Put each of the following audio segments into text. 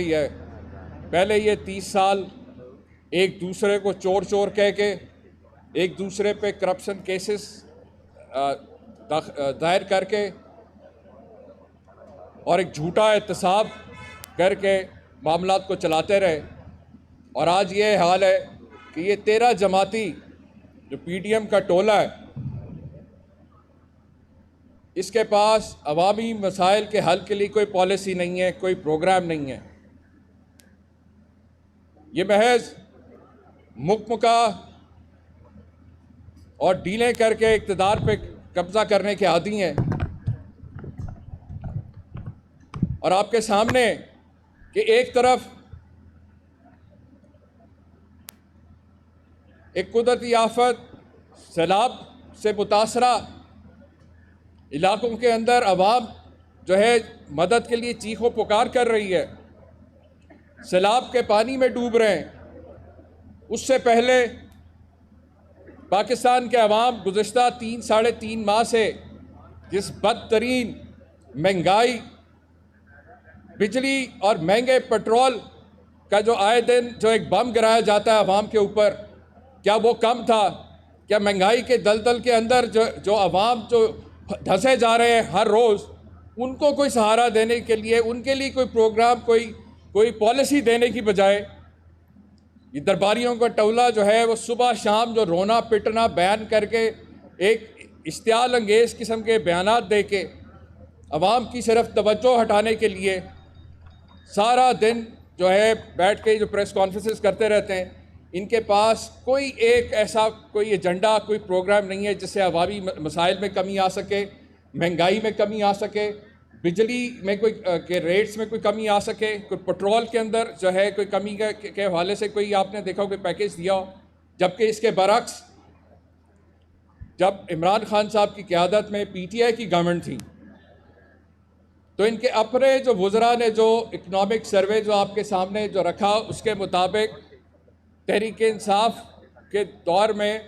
है। पहले ये 30 साल एक दूसरे को चोर चोर कह के एक दूसरे पे करप्शन केसेस दायर करके और एक झूठा एहतसाब करके मामलात को चलाते रहे, और आज ये हाल है कि ये 13 जमाती जो पीटीएम का टोला है, इसके पास अवामी मसाइल के हल के लिए कोई पॉलिसी नहीं है, कोई प्रोग्राम नहीं है। ये महज मुकमुका और डीलें करके इक़्तिदार पे कब्जा करने के आदी हैं। और आपके सामने कि एक तरफ एक कुदरती आफत सैलाब से मुतासरा इलाकों के अंदर अवाम जो है मदद के लिए चीखों पुकार कर रही है, सैलाब के पानी में डूब रहे हैं। उससे पहले पाकिस्तान के अवाम गुज़िश्ता 3-3.5 माह से जिस बदतरीन महंगाई, बिजली और महंगे पेट्रोल का जो आए दिन जो एक बम गिराया जाता है अवाम के ऊपर, क्या वो कम था? क्या महंगाई के दलदल के अंदर जो अवाम जो धंसे जा रहे हैं हर रोज़, उनको कोई सहारा देने के लिए, उनके लिए कोई प्रोग्राम, कोई पॉलिसी देने की बजाय ये दरबारियों का टोला जो है वो सुबह शाम जो रोना पिटना बयान करके एक इश्तियाल अंगेज़ किस्म के बयानात दे के अवाम की सिर्फ तवज्जो हटाने के लिए सारा दिन जो है बैठ के जो प्रेस कॉन्फ्रेंसेस करते रहते हैं। इनके पास कोई एक ऐसा कोई एजेंडा, कोई प्रोग्राम नहीं है जिससे अवामी मसाइल में कमी आ सके, महंगाई में कमी आ सके, बिजली में कोई के रेट्स में कोई कमी आ सके, कोई पेट्रोल के अंदर जो है कोई कमी के हवाले से कोई आपने देखा हो कोई पैकेज दिया हो। जबकि इसके बरक्स जब इमरान खान साहब की क़यादत में पीटीआई की गवर्नमेंट थी तो इनके अपने जो वज़रा ने जो इकनॉमिक सर्वे जो आपके सामने जो रखा, उसके मुताबिक तहरीक इंसाफ के दौर में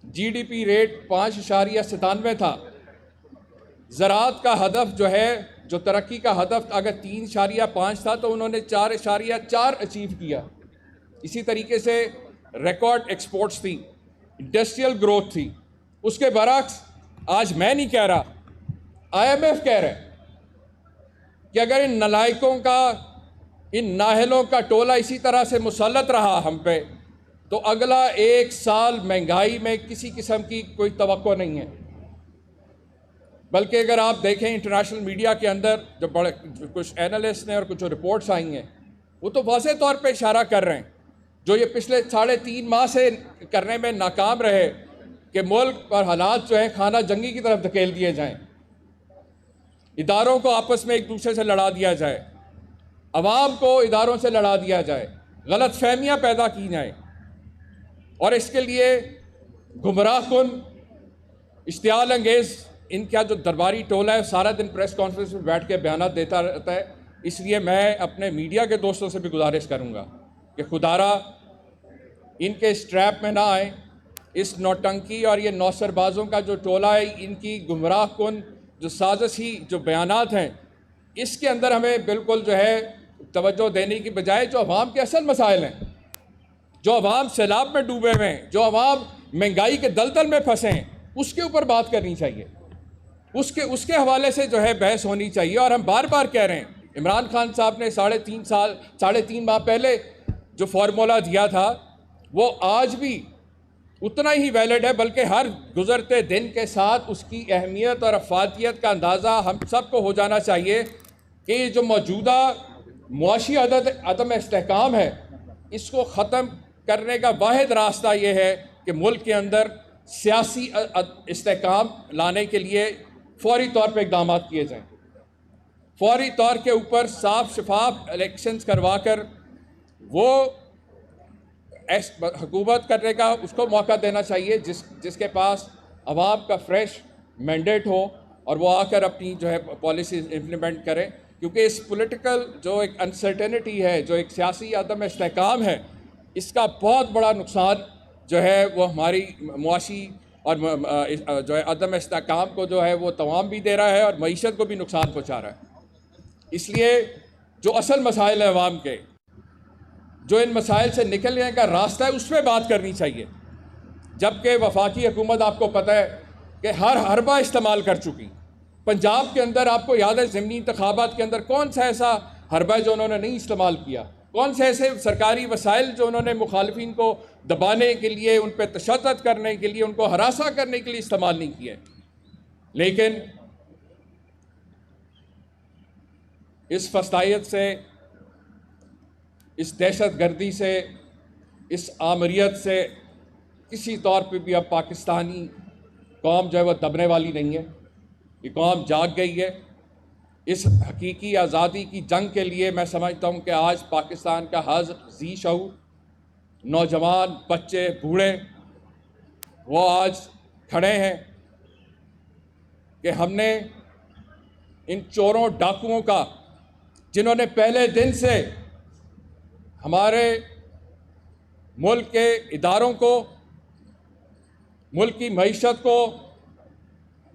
जीडीपी रेट 5.97 था। ज़राअत का हदफ जो है, जो तरक्की का हदफ अगर 3.5 था तो उन्होंने 4.4 अचीव किया। इसी तरीके से रिकॉर्ड एक्सपोर्ट्स थी, इंडस्ट्रियल ग्रोथ थी। उसके बरक्स आज मैं नहीं कह रहा, IMF कह रहे हैं कि अगर इन नलायकों का, इन नाहलों का टोला इसी तरह से मुसल्लत रहा हम पे, तो अगला 1 साल महंगाई में किसी किस्म की कोई तवक्को नहीं है। बल्कि अगर आप देखें इंटरनेशनल मीडिया के अंदर जो बड़े कुछ एनालिस्ट ने और कुछ रिपोर्ट्स आई हैं, वो तो वाज़ेह तौर पे इशारा कर रहे हैं, जो ये पिछले 3.5 माह से करने में नाकाम रहे कि मुल्क और हालात जो हैं खाना जंगी की तरफ धकेल दिए जाएं, इदारों को आपस में एक दूसरे से लड़ा दिया जाए, अवाम को इदारों से लड़ा दिया जाए, गलत फहमियाँ पैदा की जाएँ, और इसके लिए गुमराह कुन इश्तियाल अंगेज़ इनका जो दरबारी टोला है सारा दिन प्रेस कॉन्फ्रेंस में बैठ के बयानात देता रहता है। इसलिए मैं अपने मीडिया के दोस्तों से भी गुजारिश करूँगा कि खुदारा इनके इस ट्रैप में ना आए। इस नौटंकी और ये नौसरबाजों का जो टोला है, इनकी गुमराह कुन जो साजिशी जो बयानात हैं, इसके अंदर हमें बिल्कुल जो है तवज्जो देने की बजाय जो अवाम के असल मसाइल हैं, जो अवाम सैलाब में डूबे हुए हैं, जो अवाम महंगाई के दलदल में फंसे हैं, उसके ऊपर बात करनी चाहिए। उसके हवाले से जो है बहस होनी चाहिए। और हम बार बार कह रहे हैं, इमरान खान साहब ने 3.5 माह पहले जो फार्मूला दिया था वो आज भी उतना ही वैलिड है, बल्कि हर गुज़रते दिन के साथ उसकी अहमियत और अफादियत का अंदाज़ा हम सबको हो जाना चाहिए कि ये जो मौजूदा मुआशी अदम इस्तेहकाम है, इसको ख़त्म करने का वाहिद रास्ता ये है कि मुल्क के अंदर सियासी इस्तेहकाम लाने के लिए फौरी तौर पर इक़दाम किए जाएँ। फौरी तौर के ऊपर साफ शफाफ इलेक्शंस करवा कर वो हुकूमत करने का उसको मौका देना चाहिए जिसके पास अवाम का फ्रेश मैंडेट हो और वो आकर अपनी जो है पॉलिसीज़ इम्प्लीमेंट करें। क्योंकि इस पॉलिटिकल जो एक अनसर्टेनिटी है, जो एक सियासी अदम इस्तेहकाम है, इसका बहुत बड़ा नुकसान जो है वो हमारी मुआशी और जो है अदम इस्तेहकाम को जो है वो तमाम भी दे रहा है और मईशत को भी नुकसान पहुँचा रहा है। इसलिए जो असल मसाइल है अवाम के, जो इन मसाइल से निकलने का रास्ता है, उस पर बात करनी चाहिए। जबकि वफाकी हुकूमत आपको पता है कि हर हरबा इस्तेमाल कर चुकी। पंजाब के अंदर आपको याद है ज़िमनी इंतखाबात के अंदर कौन सा ऐसा हरबा है जो उन्होंने नहीं इस्तेमाल किया? कौन से ऐसे सरकारी वसाइल जो उन्होंने मुखालफिन को दबाने के लिए, उन पर तशद्दुद करने के लिए, उनको हरासा करने के लिए इस्तेमाल नहीं किए? लेकिन इस फस्तायत से, इस दहशत गर्दी से, इस आमरीत से किसी तौर पे भी अब पाकिस्तानी कौम जो है वह दबने वाली नहीं है। ये कौम जाग गई है। इस हकीकी आज़ादी की जंग के लिए मैं समझता हूँ कि आज पाकिस्तान का हर जी शऊर, नौजवान, बच्चे, बूढ़े, वो आज खड़े हैं कि हमने इन चोरों डाकुओं का, जिन्होंने पहले दिन से हमारे मुल्क के इदारों को, मुल्क की मईशत को,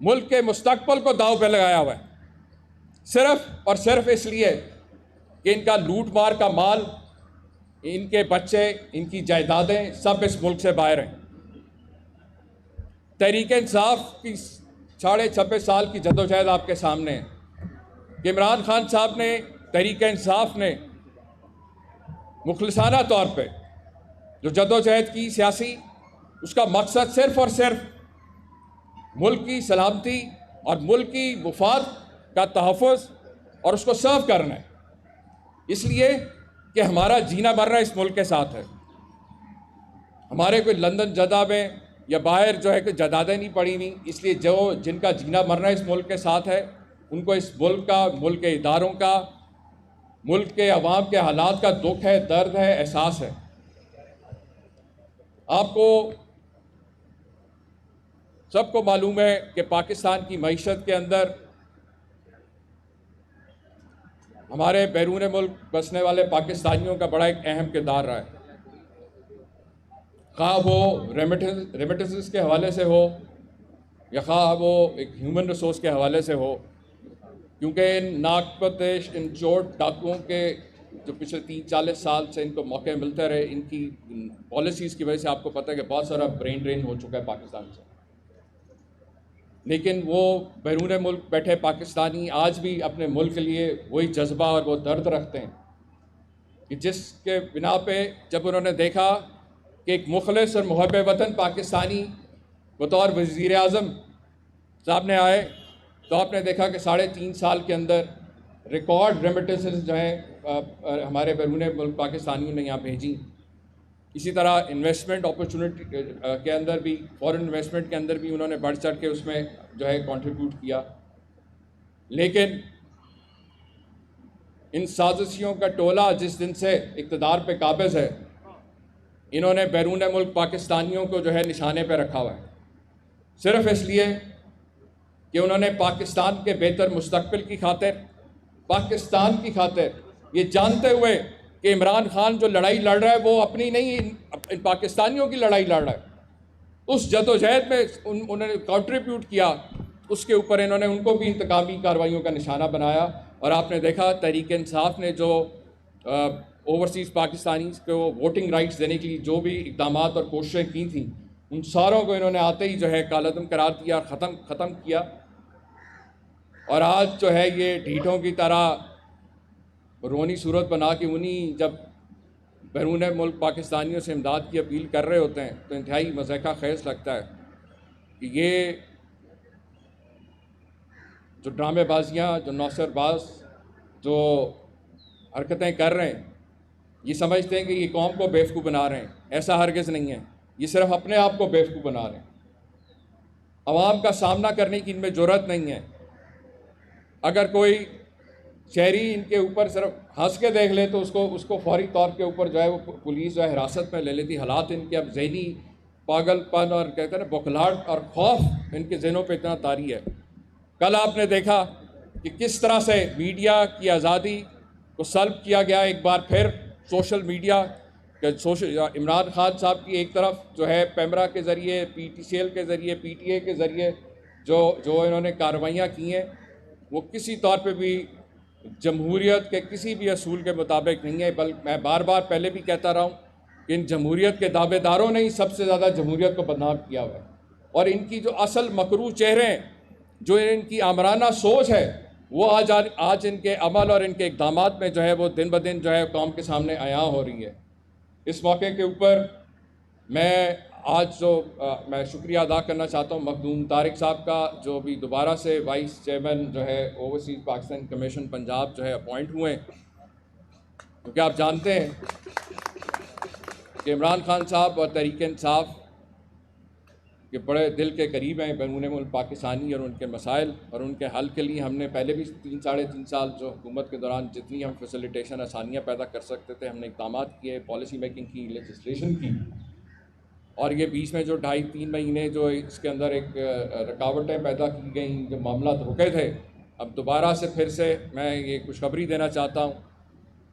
मुल्क के मुस्तकबिल को दाव पे लगाया हुआ है, सिर्फ और सिर्फ इसलिए कि इनका लूट मार का माल, इनके बच्चे, इनकी जायदादें सब इस मुल्क से बाहर हैं। तहरीक इंसाफ की 26.5 साल की जद्दोजहद आपके सामने है कि इमरान खान साहब ने, तहरीक इंसाफ ने मुखलिसाना तौर पे जो जद्दोजहद की सियासी, उसका मकसद सिर्फ और सिर्फ मुल्क की सलामती और मुल्क की मुफाद का तहफ़्फ़ुज़ और उसको सर्व करना है, इसलिए कि हमारा जीना मरना इस मुल्क के साथ है। हमारे कोई लंदन जदा में या बाहर जो है कि जदादें नहीं पड़ी हुई, इसलिए जो जिनका जीना मरना इस मुल्क के साथ है, उनको इस मुल्क का, मुल्क के इदारों का, मुल्क के अवाम के हालात का दुख है, दर्द है, एहसास है। आपको सबको मालूम है कि पाकिस्तान की मईशत के अंदर हमारे बैरून मुल्क बसने वाले पाकिस्तानियों का बड़ा एक अहम किरदार रहा है, खा वो रेमिटेंसेस के हवाले से हो या खा वो एक ह्यूमन रिसोर्स के हवाले से हो, क्योंकि इन नाकपतेश, इन चोर डाकुओं के जो पिछले 30-40 साल से इनको मौके मिलते रहे, इनकी पॉलिसीज़ की वजह से आपको पता है कि बहुत सारा ब्रेन ड्रेन हो चुका है पाकिस्तान से। लेकिन वो बैरून मुल्क बैठे पाकिस्तानी आज भी अपने मुल्क के लिए वही जज्बा और वो दर्द रखते हैं कि जिसके बिना पे जब उन्होंने देखा कि एक मुखलिस और मुहब्ब वतन पाकिस्तानी बतौर वज़ीर आज़म साहब ने आए, तो आपने देखा कि 3.5 साल के अंदर रिकॉर्ड रेमिटेंसेस जो हैं हमारे बैरून मुल्क पाकिस्तानियों ने यहाँ भेजी। इसी तरह इन्वेस्टमेंट अपॉर्चुनिटी के अंदर भी, फॉरेन इन्वेस्टमेंट के अंदर भी उन्होंने बढ़ चढ़ के उसमें जो है कंट्रीब्यूट किया। लेकिन इन साजिशियों का टोला जिस दिन से इक़्तिदार पे काबिज़ है, इन्होंने बैरून मुल्क पाकिस्तानियों को जो है निशाने पे रखा हुआ है, सिर्फ़ इसलिए कि उन्होंने पाकिस्तान के बेहतर मुस्तकबिल की खातिर, पाकिस्तान की खातिर, ये जानते हुए कि इमरान खान जो लड़ाई लड़ रहा है वो अपनी नहीं, इन पाकिस्तानियों की लड़ाई लड़ रहा है, उस जदोजहद में उन्होंने कंट्रीब्यूट किया, उसके ऊपर इन्होंने उनको भी इंतकामी कार्रवाइयों का निशाना बनाया। और आपने देखा तहरीक इंसाफ ने जो ओवरसीज़ पाकिस्तानी को वोटिंग राइट्स देने के लिए जो भी इक़दाम और कोशिशें की थी, उन सारों को इन्होंने आते ही जो है कालअदम करार दिया, ख़त्म किया। और आज जो है ये ढीठों की तरह रोनी सूरत बना के उन्हीं जब बैरून मुल्क पाकिस्तानियों से इमदाद की अपील कर रहे होते हैं, तो इंतहाई मज़ाक़ा ख़ेज़ लगता है कि ये जो ड्रामेबाजियाँ, जो नौसरबाज जो हरकतें कर रहे हैं, ये समझते हैं कि ये कौम को बेवकूफ़ बना रहे हैं। ऐसा हरगिज़ नहीं है, ये सिर्फ अपने आप को बेवकूफ़ बना रहे हैं। अवाम का सामना करने की इनमें ज़रूरत नहीं है। अगर कोई शहरी इनके ऊपर सिर्फ हंस के देख ले तो उसको फौरी तौर के ऊपर जो है वो पुलिस जो है हिरासत में ले लेती। हालात इनके अब ज़हनी पागलपन और कहते हैं ना बौखलाहट और खौफ इनके ज़हनों पे इतना तारी है। कल आपने देखा कि किस तरह से मीडिया की आज़ादी को सल्ब किया गया। एक बार फिर सोशल मीडिया इमरान खान साहब की एक तरफ जो है पैमरा के ज़रिए, PTCL के ज़रिए, PTA के ज़रिए जो इन्होंने कार्रवाइयाँ की हैं, वो किसी तौर पे भी जमहूरियत के किसी भी असूल के मुताबिक नहीं है। बल्कि मैं बार बार पहले भी कहता रहा हूँ कि इन जमहूरियत के दावेदारों ने ही सबसे ज़्यादा जमहूरियत को बदनाम किया हुआ है। और इनकी जो असल मकरू चेहरे हैं, जो इनकी आमराना सोच है, वो आज इनके अमल और इनके इक़दामात में जो है वो दिन ब दिन जो है कौम के सामने आया हो रही है। इस मौके के ऊपर मैं आज मैं शुक्रिया अदा करना चाहता हूँ मखदूम तारिक साहब का, जो भी दोबारा से वाइस चेयरमैन जो है ओवरसीज़ पाकिस्तान कमीशन पंजाब जो है अपॉइंट हुए हैं। क्योंकि आप जानते हैं कि इमरान खान साहब और तहरीक इंसाफ के बड़े दिल के करीब हैं बैरून मुल्क पाकिस्तानी और उनके मसाइल और उनके हल के लिए हमने पहले भी 3-3.5 साल जो हुकूमत के दौरान जितनी हम फैसिलिटेशन आसानियाँ पैदा कर सकते थे हमने इक़दाम किए, पॉलिसी मेकिंग की, लेजिस्लेशन की। और ये बीच में जो 2.5-3 महीने जो इसके अंदर एक रुकावटें पैदा की गई, जो मामला रुके थे, अब दोबारा से फिर से मैं ये खुशखबरी देना चाहता हूँ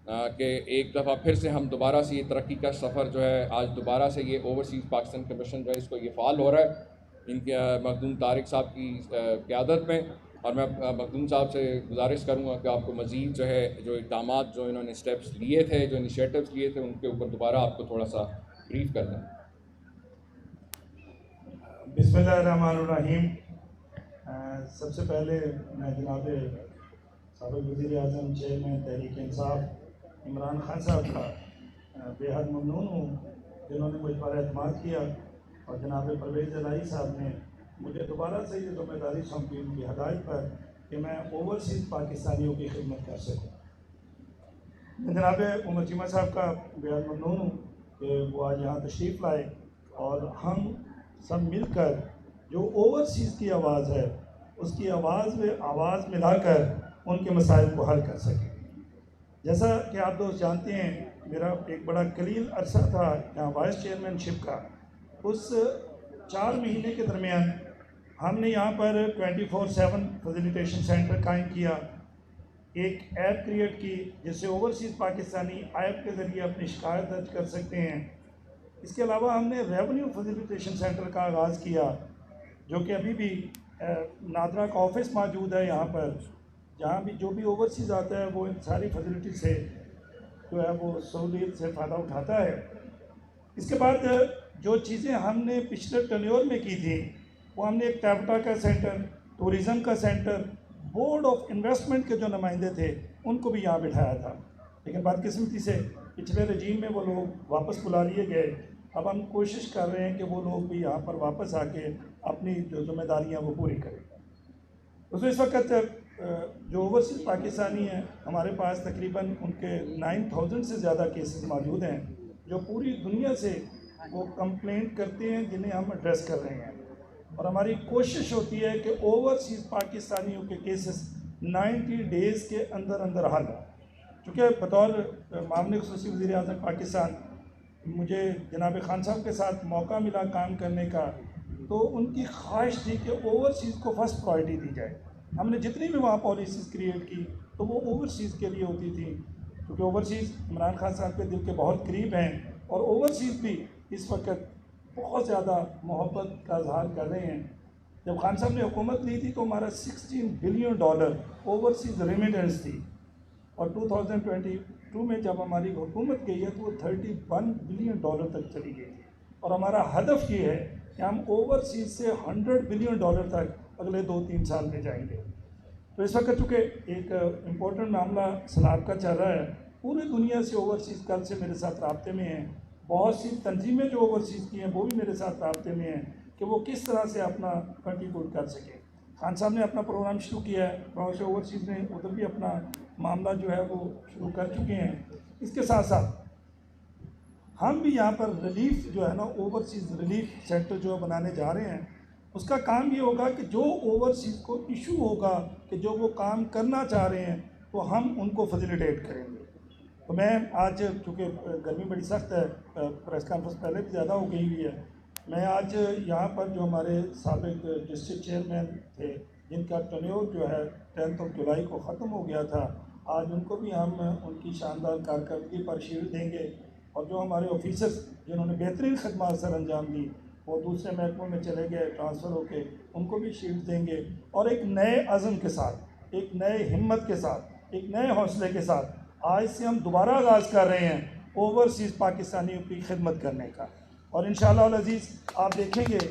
कि एक दफ़ा फिर से हम दोबारा से ये तरक्की का सफ़र जो है आज दोबारा से ये ओवरसीज़ पाकिस्तान कमीशन जो है इसको ये फ़ाल हो रहा है इनके मखदूम तारिक साहब की क़यादत में। और मैं मखदूम साहब से गुजारिश करूँगा कि आपको मज़ीद जो है जो इक़दाम जो इन्होंने स्टेप्स लिए थे, जो इनिशिएटिव्स लिए थे, उनके ऊपर दोबारा आपको थोड़ा सा ब्रीफ कर दें। बिस्मिल्लाहिर्रहमानिर्रहीम। सबसे पहले मैं जनाब साबिक़ वज़ीर-ए-आज़म चेयरमैन तहरीक इंसाफ इमरान खान साहब का बेहद ममनून हूँ जिन्होंने मुझ पर एतमाद किया और जनाब परवेज़ इलाही साहब ने मुझे दोबारा से ये ज़िम्मेदारी सौंपी उनकी हदायत पर कि मैं ओवरसीज़ पाकिस्तानियों की खिदमत कर सकूँ। मैं जनाब उमर चीमा साहब का बेहद ममनून हूँ कि वो आज यहाँ तशरीफ़ लाए और हम सब मिलकर जो ओवरसीज़ की आवाज़ है उसकी आवाज़ में आवाज़ मिलाकर उनके मसाइल को हल कर सकें। जैसा कि आप दोस्त जानते हैं, मेरा एक बड़ा कलील अरसा था यहाँ वाइस चेयरमैनशिप का। उस 4 महीने के दरमियान हमने यहाँ पर 24/7 फैसिलिटेशन सेंटर कायम किया, एक ऐप क्रिएट की जिससे ओवरसीज़ पाकिस्तानी ऐप के ज़रिए अपनी शिकायत दर्ज कर सकते हैं। इसके अलावा हमने रेवेन्यू फैसिलिटेशन सेंटर का आगाज़ किया जो कि अभी भी नादरा का ऑफिस मौजूद है यहाँ पर, जहाँ भी जो भी ओवरसीज़ आता है वो इन सारी फैसिलिटी से जो है वो सहूलियत से फ़ायदा उठाता है। इसके बाद जो चीज़ें हमने पिछले टर्न्योर में की थी वो हमने एक टैबटा का सेंटर, टूरिज़म का सेंटर, बोर्ड ऑफ इन्वेस्टमेंट के जो नुमाइंदे थे उनको भी यहाँ बिठाया था, लेकिन बदकिस्मती से पिछले रजीम में वो लोग वापस बुला लिए गए। अब हम कोशिश कर रहे हैं कि वो लोग भी यहाँ पर वापस आके अपनी जो जिम्मेदारियाँ वो पूरी करें। तो इस वक्त जो ओवरसीज़ पाकिस्तानी हैं हमारे पास तकरीबन उनके 9,000 से ज़्यादा केसेस मौजूद हैं जो पूरी दुनिया से वो कंप्लेंट करते हैं जिन्हें हम एड्रेस कर रहे हैं। और हमारी कोशिश होती है कि ओवरसीज़ पाकिस्तानियों के केसेस 90 डेज़ के अंदर अंदर हल हो। चूँकि बतौर मामले खुसूसी वज़ीर-ए-आज़म पाकिस्तान मुझे जनाब खान साहब के साथ मौका मिला काम करने का, तो उनकी ख्वाहिश थी कि ओवरसीज़ को फर्स्ट प्रायोरिटी दी जाए। हमने जितनी भी वहाँ पॉलिसीज़ क्रिएट की तो वो ओवरसीज़ के लिए होती थी, क्योंकि ओवरसीज़ इमरान खान साहब के दिल के बहुत करीब हैं और ओवरसीज़ भी इस वक्त बहुत ज़्यादा मोहब्बत का इजहार कर रहे हैं। जब खान साहब ने हुकूमत ली थी तो हमारा $16 बिलियन ओवरसीज़ रेमिटेंस थी, और 2022 में जब हमारी हुकूमत गई है तो वो $31 बिलियन तक चली गई थी। और हमारा हदफ ये है कि हम ओवरसीज़ से $100 बिलियन तक अगले 2-3 साल में जाएंगे। तो इस वक्त चूँकि एक इम्पोर्टेंट मामला सैलाब का चल रहा है, पूरी दुनिया से ओवरसीज़ कल से मेरे साथ राब्ते में हैं। बहुत सी तंजीमें जो ओवरसीज़ की हैं वो भी मेरे साथ राब्ते में हैं कि वो किस तरह से अपना कंट्रीब्यूट कर सकें। खान साहब ने अपना प्रोग्राम शुरू किया है, बहुत से ओवरसीज़ ने उधर भी अपना मामला जो है वो शुरू कर चुके हैं। इसके साथ साथ हम भी यहाँ पर रिलीफ जो है ना, ओवरसीज़ रिलीफ सेंटर जो बनाने जा रहे हैं, उसका काम ये होगा कि जो ओवरसीज़ को इशू होगा कि जो वो काम करना चाह रहे हैं तो हम उनको फैसिलिटेट करेंगे। तो मैं आज, चूँकि गर्मी बड़ी सख्त है, प्रेस कॉन्फ्रेंस पहले भी ज़्यादा हो गई हुई है, मैं आज यहाँ पर जो हमारे साबिक डिस्ट्रिक्ट चेयरमैन थे जिनका टर्न्योर जो है 10 जुलाई को ख़त्म हो गया था, आज उनको भी हम उनकी शानदार कारकर्दगी पर शील्ड देंगे। और जो हमारे ऑफिसर्स जिन्होंने बेहतरीन खदमात सर अंजाम दी वो दूसरे महकमों में चले गए ट्रांसफ़र होके, उनको भी शील्ड देंगे। और एक नए अज़म के साथ, एक नए हिम्मत के साथ, एक नए हौसले के साथ आज से हम दोबारा आगाज़ कर रहे हैं ओवरसीज़ पाकिस्तानियों की खिदमत करने का। और इंशाअल्लाह अज़ीज़ आप देखेंगे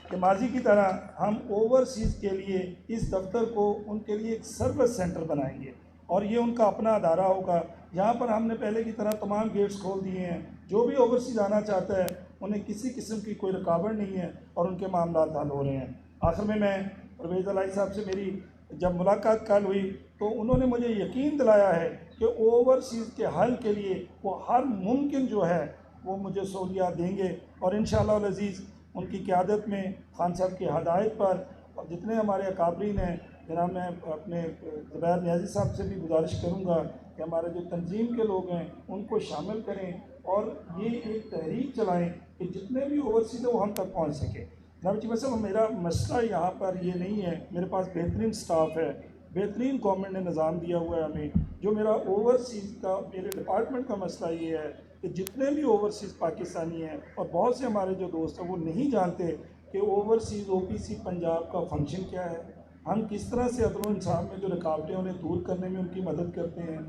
कि माजी की तरह हम ओवरसीज़ के लिए इस दफ्तर को उनके लिए एक सर्विस सेंटर बनाएंगे और ये उनका अपना अदारा होगा। यहाँ पर हमने पहले की तरह तमाम गेट्स खोल दिए हैं। जो भी ओवरसीज़ आना चाहता है उन्हें किसी किस्म की कोई रुकावट नहीं है और उनके मामला हल हो रहे हैं। आखिर में मैं परवेज़ इलाही साहब से मेरी जब मुलाकात कल हुई तो उन्होंने मुझे यकीन दिलाया है कि ओवरसीज़ के हल के लिए वो हर मुमकिन जो है वो मुझे सहूलियात देंगे और इंशाअल्लाह अज़ीज़ उनकी क़यादत में खान साहब की हदायत पर और जितने हमारे अकाबरीन हैं, जनाब मैं अपने ज़ुबैर नियाज़ी साहब से भी गुजारिश करूँगा कि हमारे जो तंजीम के लोग हैं उनको शामिल करें और ये एक तहरीक चलाएँ कि जितने भी ओवरसीज़ है वो हम तक पहुँच सके। जनाब जी वैसे मेरा मसला यहाँ पर ये नहीं है, मेरे पास बेहतरीन स्टाफ है, बेहतरीन गवर्नमेंट ने निज़ाम दिया हुआ है हमें। जो मेरा ओवरसीज़ का मेरे डिपार्टमेंट का मसला ये है कि जितने भी ओवरसीज़ पाकिस्तानी हैं और बहुत से हमारे जो दोस्त हैं वो नहीं जानते कि ओवरसीज़ ओपीसी पंजाब का फंक्शन क्या है, हम किस तरह से अदल व इंसाफ में जो रुकावटें उन्हें दूर करने में उनकी मदद करते हैं,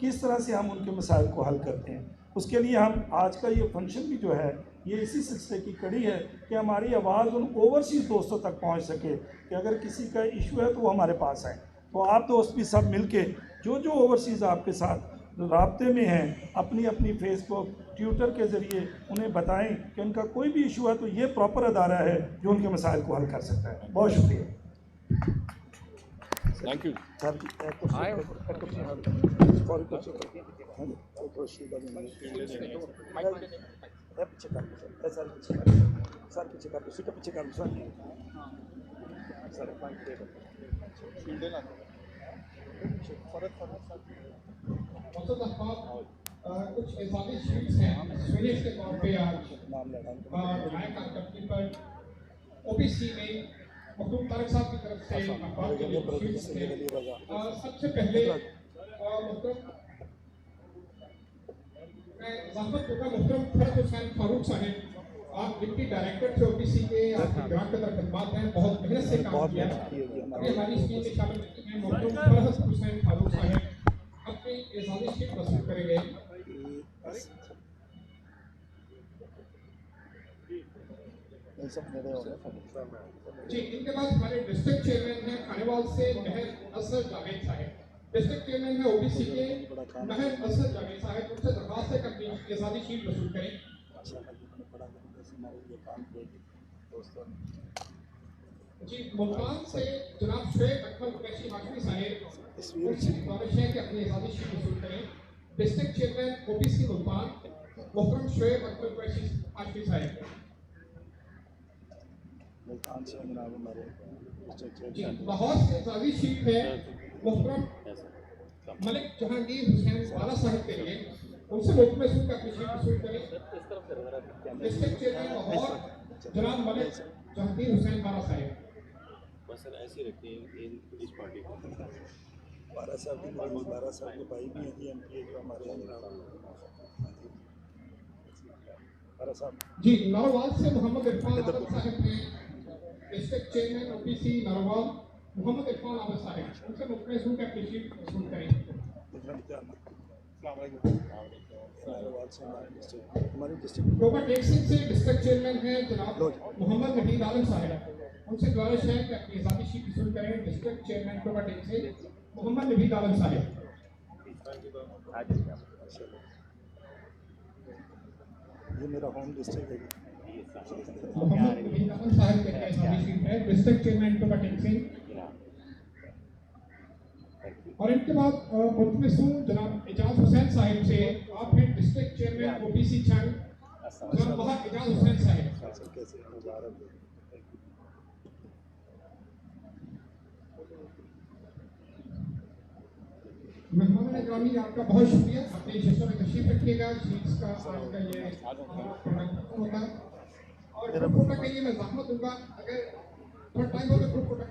किस तरह से हम उनके मसाइल को हल करते हैं। उसके लिए हम आज का ये फंक्शन भी जो है ये इसी सिलसिले की कड़ी है कि हमारी आवाज़ उन ओवरसीज़ दोस्तों तक पहुँच सके कि अगर किसी का इशू है तो वो हमारे पास आए। तो आप दोस्त भी सब मिल के जो ओवरसीज़ आपके साथ राब्ते में हैं अपनी अपनी फेसबुक ट्विटर के ज़रिए उन्हें बताएं कि उनका कोई भी इशू है तो ये प्रॉपर अदारा है जो उनके मसाइल को हल कर सकता है। बहुत शुक्रिया। Thank you. कुछ एजाज़ी शीट्स हैं स्विनिश के तौर पे आज नायक कारकर्दगी पर ओबीसी में मखदूम तारिक साहब की तरफ से अखबार के लिए शीट्स थे। सबसे पहले मैं ज़हमत दूंगा मुहतरम फरहत हुसैन फारूक साहब, आप डिप्टी डायरेक्टर थे ओबीसी के, आपकी ग्रांट कदर खिदमत हैं, बहुत मेहनत से काम किया। अभी हमारी स्कीम में शामिल हैं मुहतरम फरहत हुसैन फारूक साहब अपनी एजाज़ी शीट वसूल करेंगे। जी इनके बाद हमारे डिस्ट्रिक्ट चेयरमैन हैं खानेवाल से महर असर जावेद साहब, डिस्ट्रिक्ट चेयरमैन है ओबीसी के महर असर जावेद साहब, उनसे दरख्वास्त है कि अपनी एजाज़ी शीट वसूल करें। जी मुल्तान से जनाब शुएब अकमल कुरैशी हाशमी साहब, उनसे गुजारिश है कि अपनी एजाज़ी शीट वसूल करें। डिस्ट्रिक्ट चेयरमैन ओबीसी मुल्तान मोहतरम शुएब अकमल कुरैशी हाशमी साहब। जी लाहौर से एजाज़ी शीट है मोहतरम मलिक जहांगीर हुसैन वाला साहब के लिए, उनसे मुफ्त में सूद का अपनी शीट वसूल करें। डिस्ट्रिक्ट चेयरमैन लाहौर जनाब मलिक जहांगीर हुसैन वाला साहब। बस सर ऐसे रखते हैं इस पार्टी को। बारह साहब के भाई भी हैं जी एमपी जो हमारे बारह साहब। जी नारोवाल से मोहम्मद इरफान आबद साहब हैं, district chairman OBC Narowal Mohammad Irfan Abad साहब, उनसे मुफ्त में सूद का अपनी शीट वसूल करें। डोबा टेक्सिंग से डिस्ट्रिक्ट चेयरमैन हैं जनाब मोहम्मद नबीद आलम साहब, उनसे गुजारिश है कि अपनी एजाज़ी शीट वसूल करें। डिस्ट्रिक्ट चेयरमैन डोबा टेक्सिंग मोहम्मद नबीद आलम साहब। ये मेरा होम डिस्ट्रिक्ट है। मोहम्मद नबीद आलम साहब के एजाज़ी शीट है डिस्ट्रिक्ट चेयरमैन डोबा टेक्सिंग। और इनके बाद मुतमिसूं जनाब एजाज हुसैन साहब से आप हैं डिस्ट्रिक्ट चेयरमैन ओबीसी छंग जनाब वहां एजाज हुसैन साहब। मेहमान ग्रामी आपका बहुत शुक्रिया, अपने शस्त्र में तशरीफ रखिएगा। शीट्स का आज का ये प्रोडक्ट होगा और ग्रुप फोटो के लिए मैं ज़हमत दूंगा, अगर थोड़ा टाइम हो तो ग्रुप फोटो